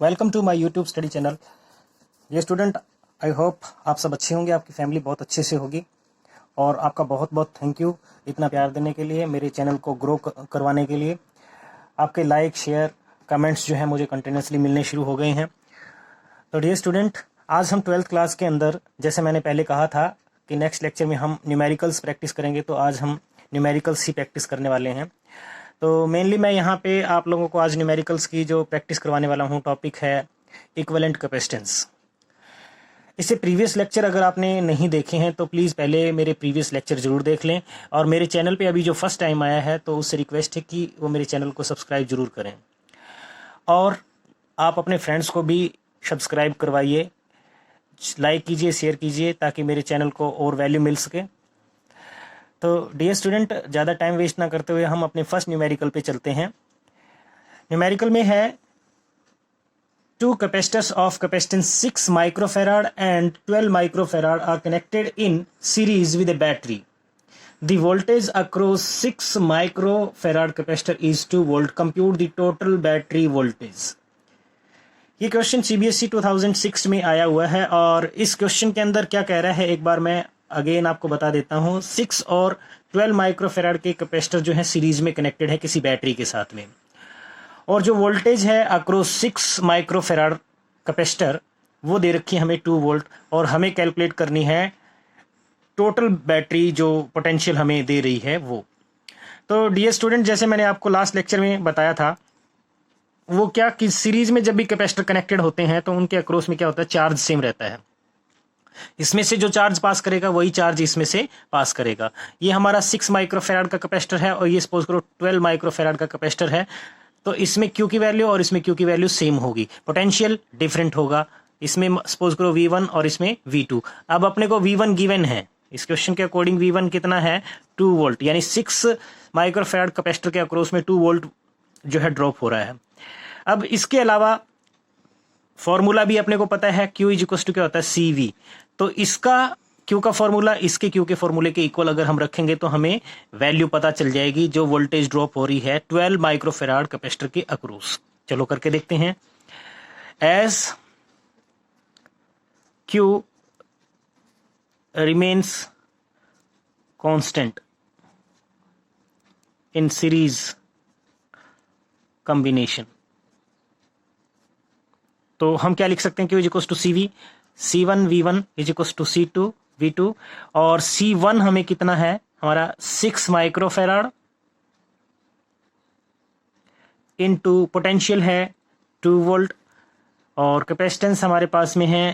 Welcome to my YouTube study channel. ये student, I hope आप सब अच्छे होंगे, आपकी फैमिली बहुत अच्छे से होगी और आपका बहुत बहुत थैंक यू इतना प्यार देने के लिए, मेरे चैनल को ग्रो करवाने के लिए। आपके लाइक, शेयर, कमेंट्स जो है मुझे कंटिन्यूसली मिलने शुरू हो गए हैं। तो डियर स्टूडेंट, आज हम 12th क्लास के अंदर, जैसे मैंने पहले कहा था कि नेक्स्ट लेक्चर में हम न्यूमेरिकल्स प्रैक्टिस करेंगे, तो आज हम न्यूमेरिकल्स ही प्रैक्टिस करने वाले हैं। तो मेनली मैं यहाँ पे आप लोगों को आज न्यूमेरिकल्स की जो प्रैक्टिस करवाने वाला हूँ, टॉपिक है इक्विवेलेंट कैपेसिटेंस। इससे प्रीवियस लेक्चर अगर आपने नहीं देखे हैं तो प्लीज़ पहले मेरे प्रीवियस लेक्चर ज़रूर देख लें, और मेरे चैनल पे अभी जो फर्स्ट टाइम आया है तो उससे रिक्वेस्ट है कि वो मेरे चैनल को सब्सक्राइब ज़रूर करें, और आप अपने फ्रेंड्स को भी सब्सक्राइब करवाइए, लाइक कीजिए, शेयर कीजिए, ताकि मेरे चैनल को और वैल्यू मिल सके। तो डियर स्टूडेंट, ज़्यादा टाइम वेस्ट ना करते हुए हम अपने फर्स्ट न्यूमेरिकल पे चलते हैं। न्यूमेरिकल में है two capacitors of capacitance 6 microfarad and 12 microfarad are connected in series with a battery. The voltage across 6 microfarad capacitor is 2 volt. Compute the total battery voltage. ये क्वेश्चन CBSE 2006 में आया हुआ है, और इस क्वेश्चन के अंदर क्या कह रहा है एक बार मैं अगेन आपको बता देता हूँ। 6 और 12 माइक्रोफेराड के कैपेसिटर जो है सीरीज में कनेक्टेड है किसी बैटरी के साथ में, और जो वोल्टेज है अक्रॉस 6 माइक्रोफेराड कैपेसिटर वो दे रखी है हमें 2 वोल्ट, और हमें कैलकुलेट करनी है टोटल बैटरी जो पोटेंशियल हमें दे रही है वो। तो डियर स्टूडेंट, जैसे मैंने आपको लास्ट लेक्चर में बताया था, वो क्या कि सीरीज में जब भी कैपेसिटर कनेक्टेड होते हैं तो उनके अक्रॉस में क्या होता है, चार्ज सेम रहता है। इसमें से जो चार्ज पास करेगा वही चार्ज इसमें से पास करेगा। ये हमारा 6 माइक्रोफेराड का कैपेसिटर है, और ये सपोज करो 12 माइक्रोफेराड का कैपेसिटर है। तो इसमें Q की वैल्यू और इसमें Q की वैल्यू सेम होगी, पोटेंशियल डिफरेंट होगा। इसमें सपोज करो V1 और इसमें V2। अब अपने को V1 गिवन है, इस क्वेश्चन के अकॉर्डिंग V1 कितना है, 2 वोल्ट, यानी 6 माइक्रोफेराड कैपेसिटर के अक्रॉस में 2 वोल्ट जो है ड्रॉप हो रहा है। अब इसके अलावा फॉर्मूला भी अपने को पता है, Q इज इक्वल टू क्या होता है, CV। तो इसका Q का फॉर्मूला इसके Q के फॉर्मूले के इक्वल अगर हम रखेंगे तो हमें वैल्यू पता चल जाएगी जो वोल्टेज ड्रॉप हो रही है 12 माइक्रोफेराड कैपेसिटर के अक्रॉस। चलो करके देखते हैं। As Q remains constant in series combination, तो हम क्या लिख सकते हैं, Q is equal to CV, C1 V1 is equal to C2 V2, और C1 हमें कितना है, हमारा 6 माइक्रोफेराड इनटू पोटेंशियल है 2 वोल्ट, और कैपेसिटेंस हमारे पास में है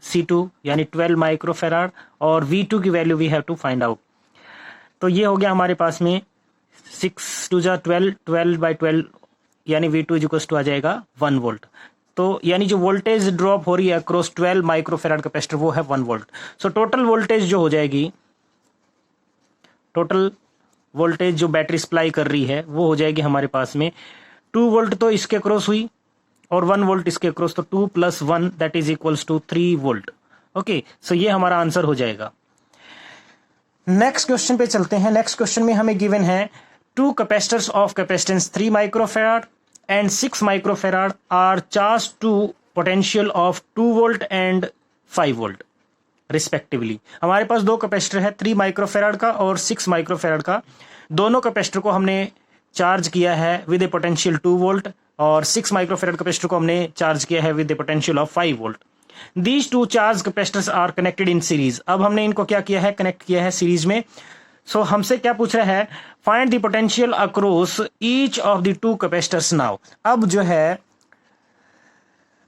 C2 यानी 12 माइक्रोफेराड, और V2 की value we have to find out. तो ये हो गया हमारे पास में 6 टू 12, 12 बाई 12 यानी V2 इज इक्वल टू आ जाएगा 1 वोल्ट। तो यानी जो वोल्टेज ड्रॉप हो रही है अक्रॉस 12 माइक्रोफेराड कैपेसिटर वो है 1 वोल्ट। सो टोटल वोल्टेज जो हो जाएगी, टोटल वोल्टेज जो बैटरी सप्लाई कर रही है वो हो जाएगी हमारे पास में 2 वोल्ट तो इसके अक्रॉस हुई, और 1 वोल्ट इसके अक्रॉस, तो 2 + 1 that is equals to 3 volt. Okay, so ये हमारा आंसर हो जाएगा। नेक्स्ट क्वेश्चन पे चलते हैं। नेक्स्ट क्वेश्चन में हमें गिवन है 2 capacitors of capacitance 3 microfarad and 6 microfarad are charged to potential of 2 volt and 5 volt respectively। हमारे पास दो कैपेसिटर है, 3 माइक्रोफेराड का और 6 माइक्रोफेराड का। दोनों कैपेसिटर को हमने चार्ज किया है विद ए पोटेंशियल 2 वोल्ट, और 6 माइक्रोफेराड कैपेसिटर को हमने चार्ज किया है with a potential of 5 volt. These two charge capacitors are connected in series. अब हमने इनको क्या किया है, कनेक्ट किया है सीरीज में। सो हमसे क्या पूछ रहा है, find the potential across each of the 2 capacitors now. अब जो है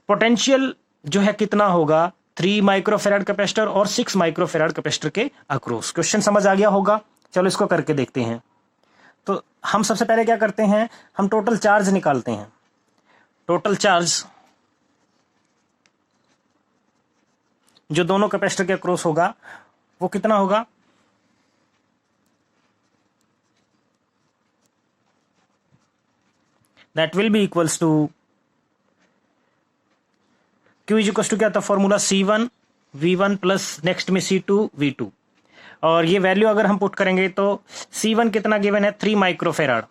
पोटेंशियल जो है कितना होगा 3 माइक्रोफेराड कैपेसिटर और 6 माइक्रोफेराड कैपेसिटर के अक्रॉस। क्वेश्चन समझ आ गया होगा, चलो इसको करके देखते हैं। तो हम सबसे पहले क्या करते हैं, हम टोटल चार्ज निकालते हैं। टोटल चार्ज जो दोनों कैपेसिटर के अक्रॉस होगा वो कितना होगा, that will be equals to Q is equal to क्या था formula, C1 V1 plus next में C2 V2, और ये वैल्यू अगर हम पुट करेंगे तो C1 कितना गिवन है 3 माइक्रोफेराड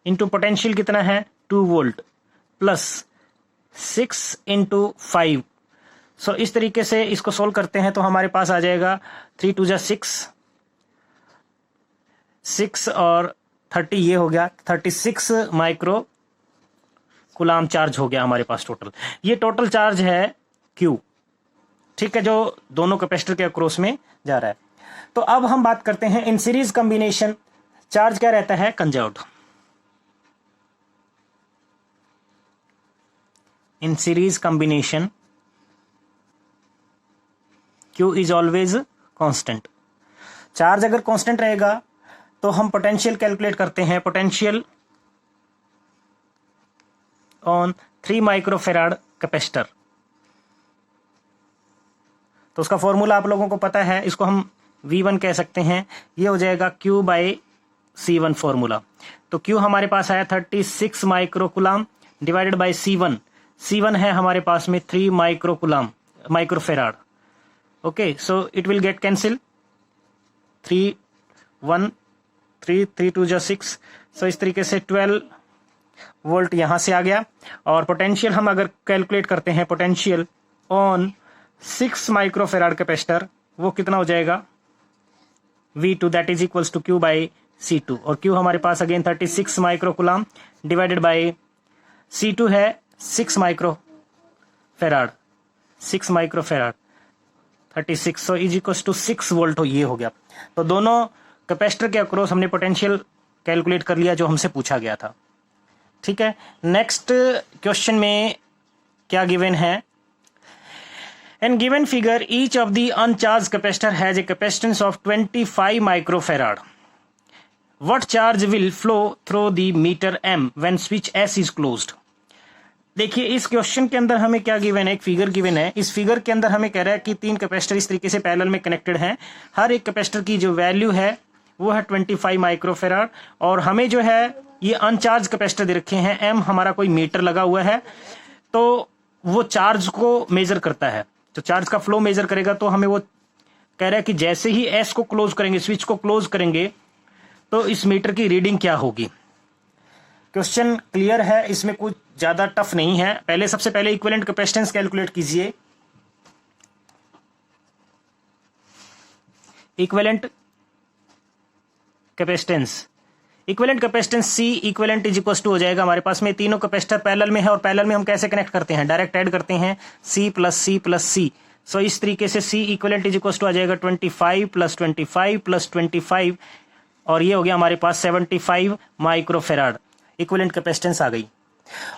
इनटू पोटेंशियल कितना है 2 वोल्ट प्लस 6 इंटू 5। सो इस तरीके से इसको सोल्व करते हैं तो हमारे पास आ जाएगा 3 2 जा 6 और 30, ये हो गया 36 माइक्रो कूलाम चार्ज हो गया हमारे पास टोटल। ये टोटल चार्ज है Q, ठीक है, जो दोनों कैपेसिटर के अक्रॉस में जा रहा है। तो अब हम बात करते हैं इन सीरीज कॉम्बिनेशन चार्ज क्या रहता है, conserved. In series combination Q is always constant. Charge अगर कांस्टेंट रहेगा तो हम पोटेंशियल कैलकुलेट करते हैं, पोटेंशियल ऑन 3 माइक्रोफेराड कैपेसिटर। तो उसका फॉर्मूला आप लोगों को पता है, इसको हम V1 कह सकते हैं। ये हो जाएगा Q बाई C1 फॉर्मूला। तो Q हमारे पास आया 36 micro coulomb divided by C1। C1 है हमारे पास में 3 micro coulomb microfarad. Okay, so it will get cancel, 3 1 3 3 2 जा 6। सो इस तरीके से 12 वोल्ट यहां से आ गया। और पोटेंशियल हम अगर कैलकुलेट करते हैं, पोटेंशियल ऑन 6 माइक्रोफेराड कैपेसिटर, वो कितना हो जाएगा, V2 that is equals to Q by C2। और Q हमारे पास again 36 micro coulomb divided by C2 है 6 microfarad, 6 microfarad 36, so is equals to 6 volt हो, ये हो गया। तो दोनों कैपेसिटर के अक्रॉस हमने पोटेंशियल कैलकुलेट कर लिया जो हमसे पूछा गया था, ठीक है। नेक्स्ट क्वेश्चन में क्या गिवन है, In given figure, each of the uncharged capacitor has a capacitance of 25 microfarad. What charge will flow through the meter M when switch S is closed? देखिए इस क्वेश्चन के अंदर हमें क्या गिवन है, एक फिगर गिवन है। इस फिगर के अंदर हमें कह रहा है कि 3 कैपेसिटर इस तरीके से पैरेलल में कनेक्टेड हैं। हर एक कैपेसिटर की जो वैल्यू है वो है 25 माइक्रोफेराड। और हमें जो है ये अनचार्ज कैपेसिटर दे रखे हैं, M हमारा कोई मीटर लगा हुआ है, तो वो चार्ज को मेजर करता है। तो चार्ज का फ्लो मेजर करेगा। तो हमें वो कह रहा है कि जैसे ही एस को क्लोज करेंगे, स्विच को क्लोज करेंगे, तो इस मीटर की रीडिंग क्या होगी। क्वेश्चन क्लियर है, इसमें कुछ ज्यादा टफ नहीं है। पहले सबसे पहले इक्विवेलेंट कैपेसिटेंस कैलकुलेट कीजिए। Equivalent capacitance, equivalent capacitance C equivalent is equal to हो जाएगा हमारे पास में तीनों कैपेसिटर पैरेलल में है। और पैरेलल में हम कैसे कनेक्ट करते हैं, डायरेक्ट ऐड करते हैं, C plus C plus C। So इस तरीके से C equivalent is equal to आ जाएगा 25 प्लस 25 प्लस 25, और ये हो गया हमारे पास 75 माइक्रोफेराड। इक्विवेलेंट कैपेसिटेंस आ गई।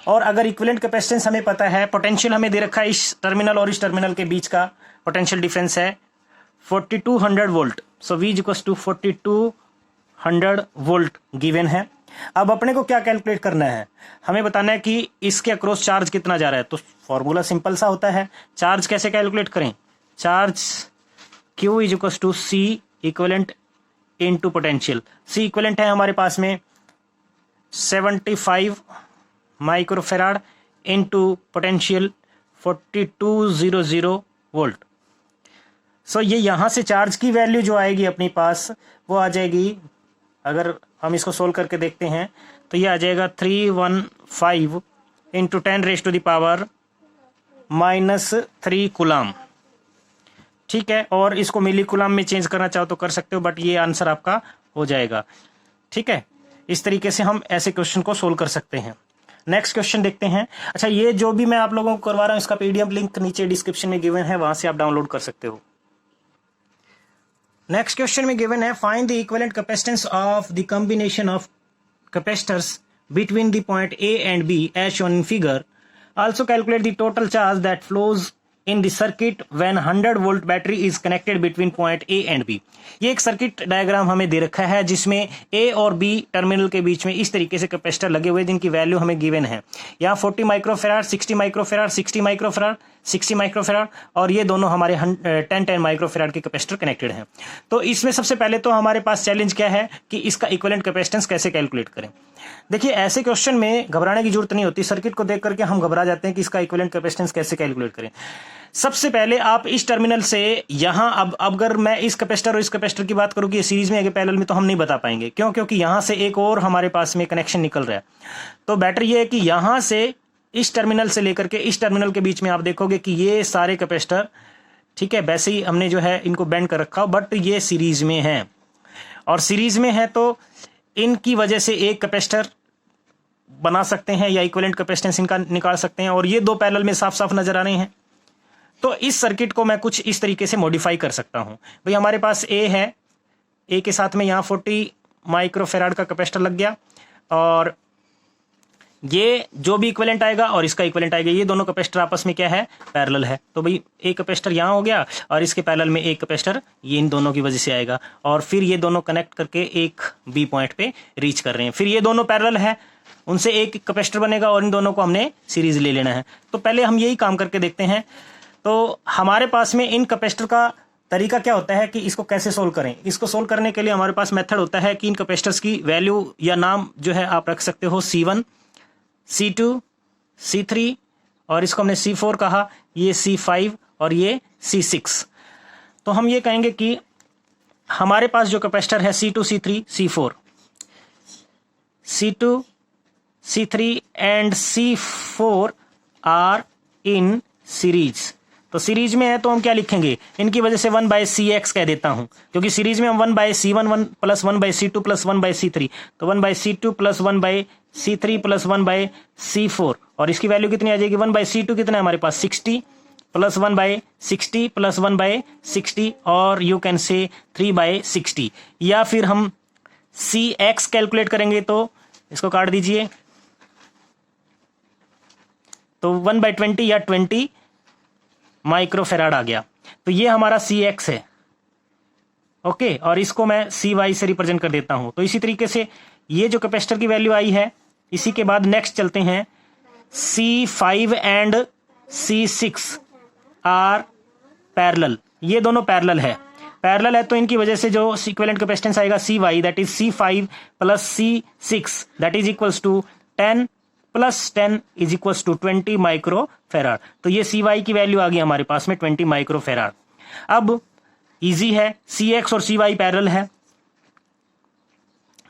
और अगर इक्विवेलेंट कैपेसिटेंस हमें पता है, पोटेंशियल हमें दे रखा है, इस टर्मिनल और इस टर्मिनल के बीच का पोटेंशियल डिफरेंस है 4200 volt. So V is equal to 4200 volt given है। अब अपने को क्या कैलकुलेट करना है, हमें बताना है कि इसके अक्रॉस चार्ज कितना जा रहा है। तो फॉर्मूला सिंपल सा होता है, चार्ज कैसे कैलकुलेट करें, charge Q is equal to C equivalent into potential. C equivalent है हमारे पास में 75 microfarad into potential 4200 volt. So ये यहां से चार्ज की वैल्यू जो आएगी अपने पास वो आ जाएगी, अगर हम इसको सोल्व करके देखते हैं तो ये आ जाएगा 315 इंटू 10⁻³ कूलाम, ठीक है। और इसको मिली कूलाम में चेंज करना चाहो तो कर सकते हो, बट ये आंसर आपका हो जाएगा, ठीक है। इस तरीके से हम ऐसे क्वेश्चन को सोल्व कर सकते हैं। नेक्स्ट क्वेश्चन देखते हैं। अच्छा, ये जो भी मैं आप लोगों को करवा रहा हूं इसका PDF लिंक नीचे डिस्क्रिप्शन में गिवन है, वहां से आप डाउनलोड कर सकते हो। नेक्स्ट क्वेश्चन में गिवन है, find the equivalent capacitance of the combination of capacitors between the point A and B as shown in figure. Also calculate the total charge that flows in the circuit when 100 volt battery is connected between point A and B। ये एक circuit diagram हमें दे रखा है जिसमें A और B terminal के बीच में इस तरीके से कैपेसिटर लगे हुए जिनकी वैल्यू हमें गिवन है। यहाँ 40 माइक्रोफेराड, 60 माइक्रोफेराड, 60 माइक्रोफेराड, 60 माइक्रोफेराड, और ये दोनों हमारे 10 माइक्रोफेराड के कैपेसिटर कनेक्टेड हैं। तो इसमें सबसे पहले तो हमारे पास चैलेंज क्या है कि इसका इक्विवेलेंट कैपेसिटेंस कैसे कैलकुलेट करें। देखिए ऐसे क्वेश्चन में घबराने की जरूरत नहीं होती, सर्किट को देख करके हम घबरा जाते हैं कि इसका इक्विवेलेंट कैपेसिटेंस कैसे कैलकुलेट करें। सबसे पहले आप इस टर्मिनल से यहां, अब अगर मैं इस कैपेसिटर और इस कैपेसिटर की बात करूं कि ये सीरीज में है कि पैरेलल में, तो हम नहीं बता पाएंगे। क्यों? क्योंकि यहां से एक और हमारे पास में कनेक्शन निकल रहा है। तो बेटर ये है कि यहां से इस टर्मिनल से लेकर के इस टर्मिनल के बीच में आप देखोगे कि ये सारे कैपेसिटर, ठीक है, वैसे ही हमने जो है इनको बेंड कर रखा, बट ये सीरीज में है, और सीरीज में है तो इनकी वजह से एक कैपेसिटर बना सकते हैं या इक्विवेलेंट कैपेसिटेंस इनका निकाल सकते हैं, और ये दो पैरेलल में साफ साफ नजर आ रहे हैं। तो इस सर्किट को मैं कुछ इस तरीके से मॉडिफाई कर सकता हूं। भाई हमारे पास ए है, ए के साथ में यहां 40 माइक्रोफेराड का कैपेसिटर लग गया, और ये जो भी इक्विवेलेंट आएगा और इसका इक्विवेलेंट आएगा, ये दोनों कैपेसिटर आपस में क्या है, पैरेलल है। तो भाई एक कैपेसिटर यहां हो गया और इसके पैरेलल में एक कैपेसिटर ये इन दोनों की वजह से आएगा, और फिर ये दोनों कनेक्ट करके एक बी पॉइंट पे रीच कर रहे हैं। फिर ये दोनों पैरेलल है, उनसे एक कैपेसिटर बनेगा और इन दोनों को हमने सीरीज ले लेना है। तो पहले हम यही काम करके देखते हैं। तो हमारे पास में इन कैपेसिटर का तरीका क्या होता है कि इसको कैसे सोल्व करें। इसको सोल्व करने के लिए हमारे पास मेथड होता है कि इन कैपेसिटर्स की वैल्यू या नाम जो है आप रख सकते हो C1, C2, C3, और इसको हमने C4 कहा, ये C5 और ये C6। तो हम ये कहेंगे कि हमारे पास जो कैपेसिटर है C2, C3, C4, C2, C3 and C4 are in series. तो सीरीज में है तो हम क्या लिखेंगे, इनकी वजह से 1/CX कह देता हूं, क्योंकि सीरीज में हम 1/C1 plus 1/C2 plus 1/C3, तो 1/C2 plus 1/C3 plus 1/C4, और इसकी वैल्यू कितनी आ जाएगी, 1/C2 कितना है हमारे पास 60 प्लस 1/60 प्लस 1/60, और यू कैन से 3/60। या फिर हम CX कैलकुलेट करेंगे तो इसको काट दीजिए, तो 1/20 या 20 माइक्रोफेराड आ गया। तो ये हमारा CX है, ओके, और इसको मैं CY से रिप्रेजेंट कर देता हूं। तो इसी तरीके से ये जो कैपेसिटर की वैल्यू आई है, इसी के बाद नेक्स्ट चलते हैं, C5 and C6 are parallel, ये दोनों पैरेलल है तो इनकी वजह से जो इक्विवेलेंट कैपेसिटेंस आएगा CY, that is C5 plus C6, that is equals to 10 plus 10 is equals to 20 microfarad. तो ये CY की वैल्यू आ गई हमारे पास में 20 माइक्रोफेराड। अब इजी है, CX और CY पैरेलल है,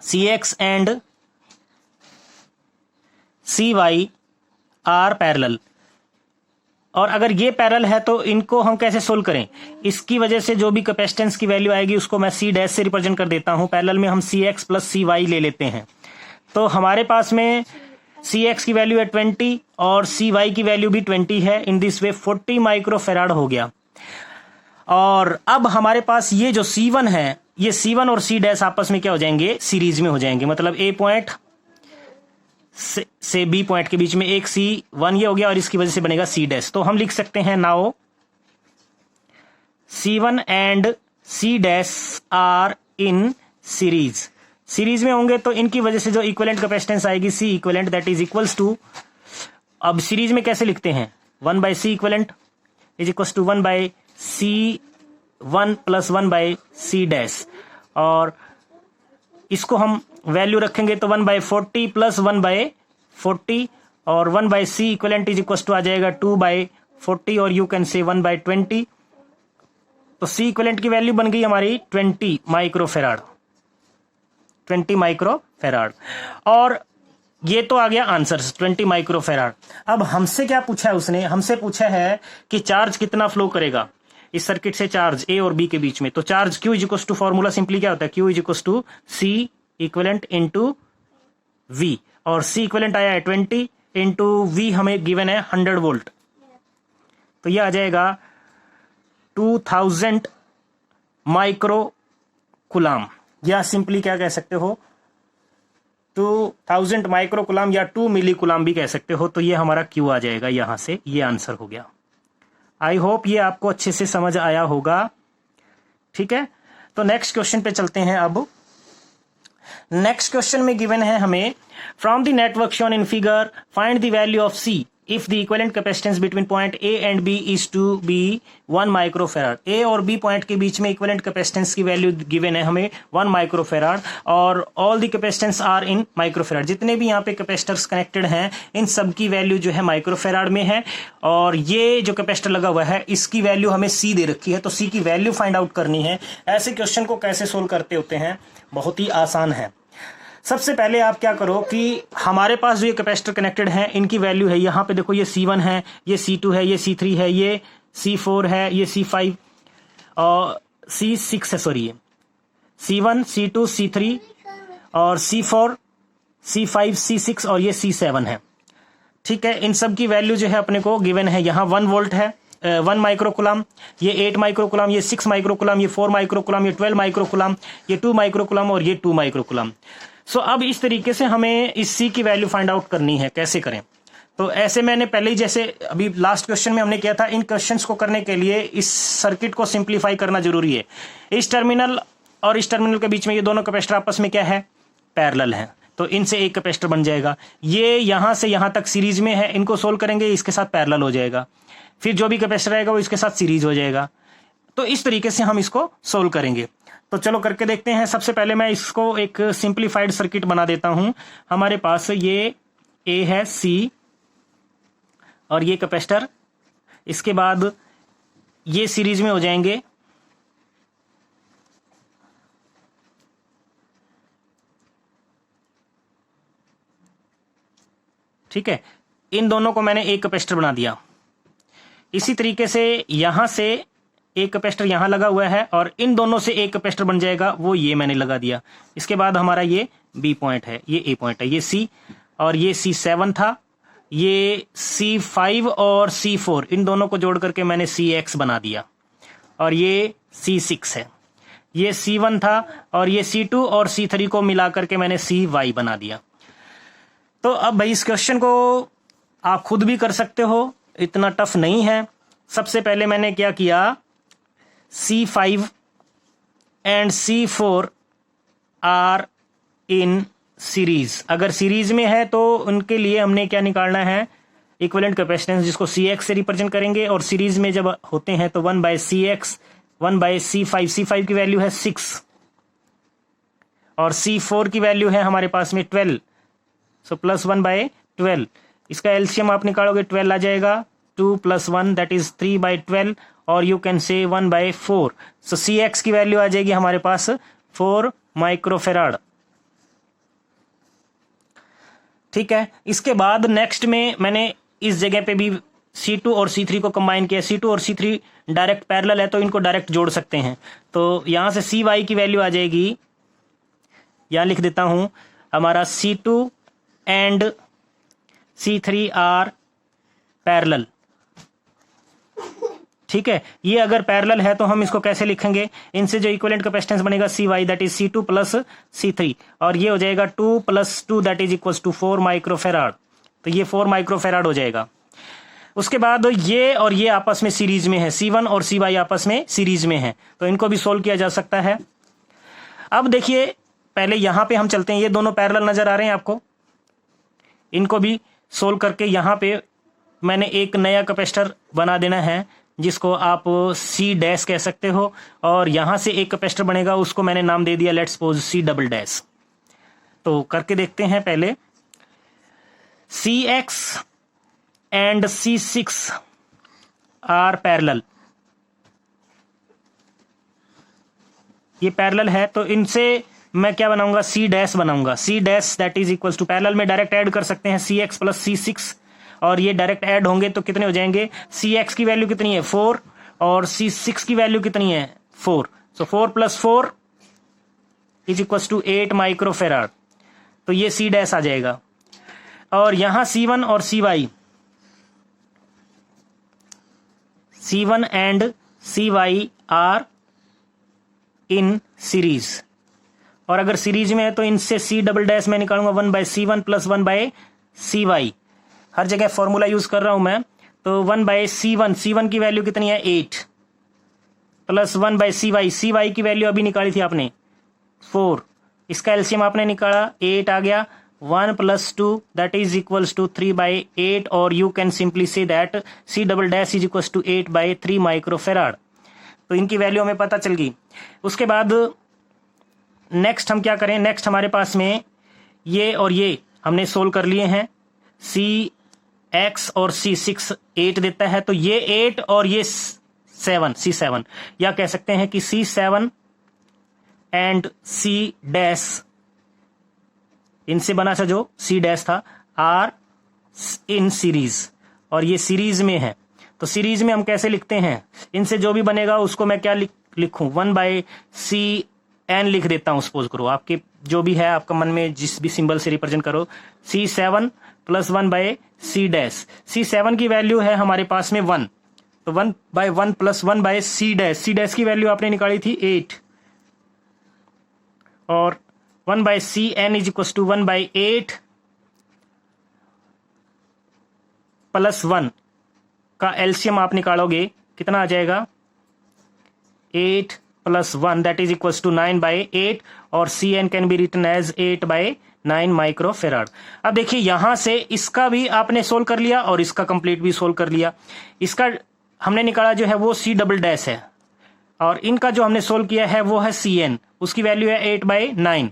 CX and CY are parallel, और अगर ये पैरेलल है तो इनको हम कैसे सोल्व करें, इसकी वजह से जो भी कैपेसिटेंस की वैल्यू आएगी उसको मैं C' से रिप्रेजेंट कर देता हूं। पैरेलल में हम CX प्लस CY ले लेते हैं, तो हमारे पास में CX की वैल्यू है 20 और CY की वैल्यू भी 20 है। इन दिस वे 40 माइक्रोफेराड हो गया। और अब हमारे पास ये जो C1 है, ये C1 और C' आपस में क्या हो जाएंगे, सीरीज में हो जाएंगे। मतलब A पॉइंट से B पॉइंट के बीच में एक C1 ये हो गया और इसकी वजह से बनेगा C'। तो हम लिख सकते हैं now C1 and C' are in series. Series में होंगे तो इनकी वजह से जो इक्विवेलेंट कैपेसिटेंस आएगी C equivalent, that is equals to, अब सीरीज में कैसे लिखते हैं, 1/C equivalent is equals to 1/C1 plus 1/C', और इसको हम वैल्यू रखेंगे तो 1/40 प्लस 1/40, और 1/C equivalent is equals to आ जाएगा 2/40, और यू कैन से 1/20। तो C इक्विवेलेंट की वैल्यू बन गई हमारी 20 माइक्रोफेराड, 20 माइक्रोफेराड। और ये तो आ गया आंसर 20 माइक्रोफेराड। अब हमसे क्या पूछा है उसने, हमसे पूछा है कि चार्ज कितना फ्लो करेगा इस सर्किट से, चार्ज A और B के बीच में। तो charge Q is equals to, formula simply क्या होता है, Q is equals to C equivalent into V, और C इक्विवेलेंट आया है 20 इंटू V हमें गिवन है 100 वोल्ट, तो ये आ जाएगा 2000 माइक्रो कुलाम, या सिंपली क्या कह सकते हो 2000 माइक्रो कुलाम या 2 मिली कुलाम भी कह सकते हो। तो ये हमारा Q आ जाएगा, यहां से ये आंसर हो गया। आई होप ये आपको अच्छे से समझ आया होगा, ठीक है। तो नेक्स्ट क्वेश्चन पे चलते हैं। अब नेक्स्ट क्वेश्चन में गिवन है हमें, from the network shown in figure find the value of C if the equivalent capacitance between point A and B is to be 1 microfarad. A और B पॉइंट के बीच में इक्विवेलेंट कैपेसिटेंस की value given है हमें 1 microfarad, और all the capacitance are in microfarad. जितने भी यहाँ पे कैपेसिटर्स कनेक्टेड हैं इन सब की वैल्यू जो है माइक्रोफेराड में है, और ये जो कैपेसिटर लगा हुआ है इसकी वैल्यू हमें C दे रखी है, तो C की वैल्यू फाइंड आउट करनी है। ऐसे क्वेश्चन को कैसे सोल्व करते होते हैं, बहुत ही आसान है। सबसे पहले आप क्या करो कि हमारे पास जो ये कैपेसिटर कनेक्टेड हैं इनकी वैल्यू है, यहाँ पे देखो ये C1 है, ये C2 है, ये C3 है, ये C4 है, ये C5 और C6 है, सॉरी ये C1 C2 C3 और C4 C5 C6 और ये C7 है। ठीक है, इन सब की वैल्यू जो है अपने को गिवन है। यहाँ 1 वोल्ट है, 1 माइक्रोकुलम, ये 8 माइक्रोकुलम, ये 6 माइक्रोकुलम, ये 4 माइक्रोकुलम, ये 12 माइक्रोकुलम, ये 2 माइक्रोकुलम और ये 2 माइक्रोकुलम। सो अब इस तरीके से हमें इस सी की वैल्यू फाइंड आउट करनी है। कैसे करें? तो ऐसे मैंने पहले ही, जैसे अभी लास्ट क्वेश्चन में हमने किया था, इन क्वेश्चंस को करने के लिए इस सर्किट को सिंप्लीफाई करना जरूरी है। इस टर्मिनल और इस टर्मिनल के बीच में ये दोनों कैपेसिटर आपस में क्या है? पैरेलल है, तो इनसे एक कैपेसिटर बन जाएगा। ये यहां से यहां तक सीरीज में है, इनको सोल्व करेंगे, इसके साथ पैरेलल हो जाएगा। फिर जो भी कैपेसिटर आएगा वो इसके साथ सीरीज हो जाएगा। तो इस तरीके से हम इसको सोल्व करेंगे। तो चलो करके देखते हैं। सबसे पहले मैं इसको एक सिंप्लीफाइड सर्किट बना देता हूं। हमारे पास ये ए है, सी और ये कैपेसिटर, इसके बाद ये सीरीज में हो जाएंगे। ठीक है, इन दोनों को मैंने एक कैपेसिटर बना दिया। इसी तरीके से यहां से एक कैपेसिटर यहां लगा हुआ है और इन दोनों से एक कैपेसिटर बन जाएगा, वो ये मैंने लगा दिया। इसके बाद हमारा ये बी पॉइंट है, ये ए पॉइंट है, ये सी और ये C7 था, ये C5 और C4, इन दोनों को जोड़ करके मैंने CX बना दिया और ये C6 है। ये C1 था और ये C2 और C3 को मिला करके मैंने CY बना दिया। तो अब भाई इस क्वेश्चन को आप खुद भी कर सकते हो, इतना टफ नहीं है। सबसे पहले मैंने क्या किया, C5 and C4 are in series. अगर सीरीज में है तो उनके लिए हमने क्या निकालना है? इक्विवेलेंट कैपेसिटेंस, जिसको CX से रिप्रेजेंट करेंगे। और सीरीज में जब होते हैं तो 1/CX 1/C5। C5 की वैल्यू है 6 और C4 की वैल्यू है हमारे पास में 12, सो प्लस 1/12। इसका एलसीएम आप निकालोगे 12 आ जाएगा। 2 + 1 दैट इज 3/12 और you can say 1/4। So CX की वैल्यू आ जाएगी हमारे पास 4 माइक्रोफेराड। ठीक है, इसके बाद नेक्स्ट में मैंने इस जगह पे भी C2 और C3 को कंबाइन किया। C2 और C3 डायरेक्ट पैरेलल है तो इनको डायरेक्ट जोड़ सकते हैं। तो यहां से CY की वैल्यू आ जाएगी, यहां लिख देता हूं, हमारा C2 and C3 are parallel. ठीक है, ये अगर पैरेलल है तो हम इसको कैसे लिखेंगे? इनसे जो इक्विवेलेंट कैपेसिटेंस बनेगा CY that is C2 + C3 और ये हो जाएगा 2 + 2 that is equals to 4 microfarad. तो ये 4 माइक्रोफेराड हो जाएगा। उसके बाद ये और ये आपस में सीरीज में है, C1 और CY आपस में सीरीज में है, तो इनको भी सोल्व किया जा सकता है। अब देखिए, पहले यहां पे हम चलते हैं। ये दोनों पैरेलल नजर आ रहे हैं आपको, इनको भी सोल्व करके यहां पे मैंने एक नया कैपेसिटर बना देना है, जिसको आप C' कह सकते हो। और यहां से एक कैपेसिटर बनेगा, उसको मैंने नाम दे दिया लेट्स सपोज C'। तो करके देखते हैं। पहले CX and C6 are parallel, ये पैरेलल है तो इनसे मैं क्या बनाऊंगा? C' बनाऊंगा। C' that is equals to, parallel में डायरेक्ट ऐड कर सकते हैं CX + C6 और ये डायरेक्ट ऐड होंगे तो कितने हो जाएंगे? CX की वैल्यू कितनी है? 4 और C6 की वैल्यू कितनी है? 4। सो 4 + 4 इज इक्वल्स टू 8 माइक्रोफेराड। तो ये C' आ जाएगा। और यहां C1 और C1 and CY are in series. और अगर सीरीज में है तो इनसे C" मैं निकालूंगा 1/C1 + 1/CY। हर जगह फॉर्मूला यूज कर रहा हूं मैं। तो 1/C1 की वैल्यू कितनी है? 8 + 1/CY। CY की वैल्यू अभी निकाली थी आपने 4, इसका एलसीएम आपने निकाला 8 आ गया। 1 + 2 दैट इज इक्वल्स टू 3/8 और you can simply say that C" is equals to 8/3 microfarad. तो इनकी वैल्यू हमें पता चल गई। उसके बाद नेक्स्ट हम क्या करें? नेक्स्ट हमारे पास में ये और ये हमने सोल्व कर लिए हैं। CX और C6 8 देता है, तो ये 8 और ये 7 C7, या कह सकते हैं कि C7 एंड C' इनसे बना था जो सी डैश था, आर इन सीरीज, और ये सीरीज में है। तो सीरीज में हम कैसे लिखते हैं, इनसे जो भी बनेगा उसको मैं क्या लिखूं, 1/Cn लिख देता हूं। सपोज करो आपके जो भी है आपका मन में जिस भी सिंबल से रिप्रेजेंट करो, C7 + 1/C डैश। C7 की वैल्यू है हमारे पास में 1, तो 1/1 + 1/C डैश। C डैश की वैल्यू आपने निकाली थी 8, और 1/Cn = 1/8 + 1 का एलसीएम आप निकालोगे, कितना आ जाएगा, 8 + 1 दैट इज इक्वल्स टू 9/8, और Cn can be written as 8/9 microfarad. अब देखिए यहां से इसका भी आपने सोल्व कर लिया और इसका कंप्लीट भी सोल्व कर लिया। इसका हमने निकाला जो है वो C डबल डैश है, और इनका जो हमने सोल्व किया है वो है Cn, उसकी वैल्यू है 8/9।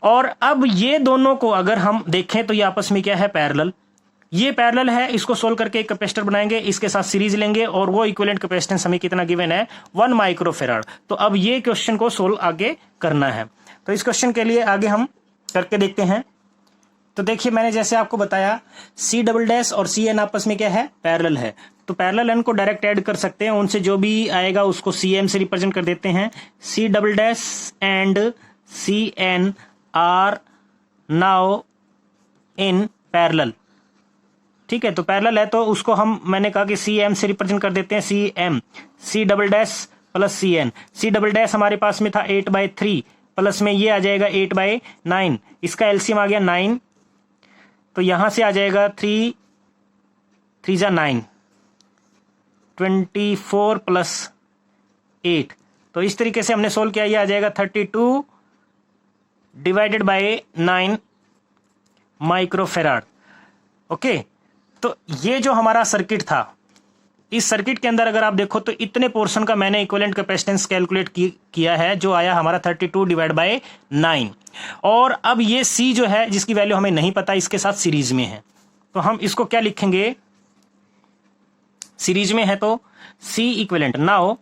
और अब ये दोनों को अगर हम देखें तो ये आपस में क्या है, पैरेलल। ये पैरेलल है, इसको सोल्व करके एक कैपेसिटर बनाएंगे, इसके साथ सीरीज लेंगे, और वो इक्विवेलेंट कैपेसिटेंस हमें कितना गिवन है, 1 माइक्रोफेराड। तो अब ये क्वेश्चन को सोल्व आगे करना है। तो इस क्वेश्चन के लिए आगे हम करके देखते हैं। तो देखिए मैंने जैसे आपको बताया C डबल डैश और Cn आपस में क्या है, पैरेलल है। तो पैरेलल एन को डायरेक्ट ऐड कर सकते हैं, उनसे जो भी आएगा उसको Cm से रिप्रेजेंट कर देते हैं। C double dash and Cn are now in parallel, ठीक है। तो पैरेलल है तो उसको मैंने कहा कि Cm से रिप्रेजेंट कर देते हैं, Cm C double dash + Cn। C double dash हमारे पास में था 8/3, प्लस में ये आ जाएगा 8/9, इसका एलसीएम आ गया 9, तो यहां से आ जाएगा 3 3 जा 9, 24 + 8। तो इस तरीके से हमने सोल्व किया, ये आ जाएगा 32 / 9 माइक्रोफेराड। ओके, तो ये जो हमारा सर्किट था, इस सर्किट के अंदर अगर आप देखो तो इतने पोर्शन का मैंने इक्विवेलेंट कैपेसिटेंस कैलकुलेट किया है, जो आया हमारा 32 / 9। और अब ये C जो है जिसकी वैल्यू हमें नहीं पता, इसके साथ सीरीज में है, तो हम इसको क्या लिखेंगे, सीरीज में है तो C equivalent now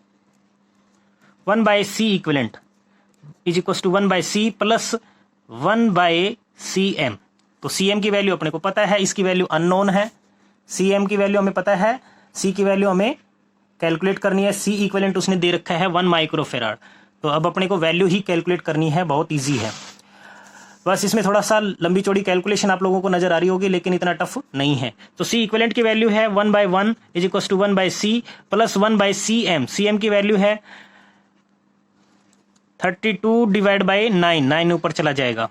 1/C equivalent is equal to 1/C + 1/Cm। तो Cm की वैल्यू अपने को पता है, इसकी वैल्यू अननोन है। Cm की वैल्यू हमें पता है, C की वैल्यू हमें कैलकुलेट करनी है। C इक्विवेलेंट उसने दे रखा है 1 माइक्रोफेराड, तो अब अपने को वैल्यू ही कैलकुलेट करनी है, बहुत इजी है। बस इसमें थोड़ा सा लंबी चौड़ी कैलकुलेशन आप लोगों को नजर आ रही होगी, लेकिन इतना टफ नहीं है। तो C इक्विवेलेंट की वैल्यू है 1/1 is equal to 1/C + 1/Cm। Cm की वैल्यू है 32 / 9, 9 ऊपर चला जाएगा,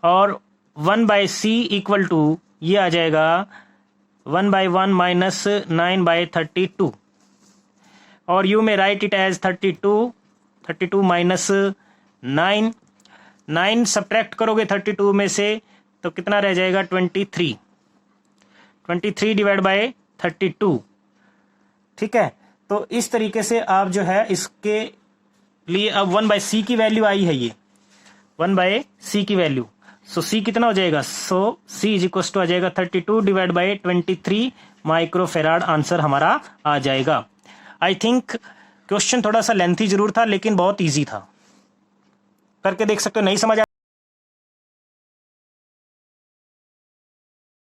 और 1/C इक्वल टू ये आ जाएगा 1/1 - 9/32, और यू में राइट इट एज 32 - 9। 9 सब्ट्रैक्ट करोगे 32 में से तो कितना रह जाएगा, 23 / 32, ठीक है। तो इस तरीके से आप जो है इसके लिए अब 1/C की वैल्यू आई है, ये 1/C की वैल्यू, सो C कितना हो जाएगा, सो C इज इक्वल टू आ जाएगा 32 / 23 माइक्रोफेराड। आंसर हमारा आ जाएगा। आई थिंक क्वेश्चन थोड़ा सा लेंथी जरूर था, लेकिन बहुत इजी था, करके देख सकते हो। नहीं समझ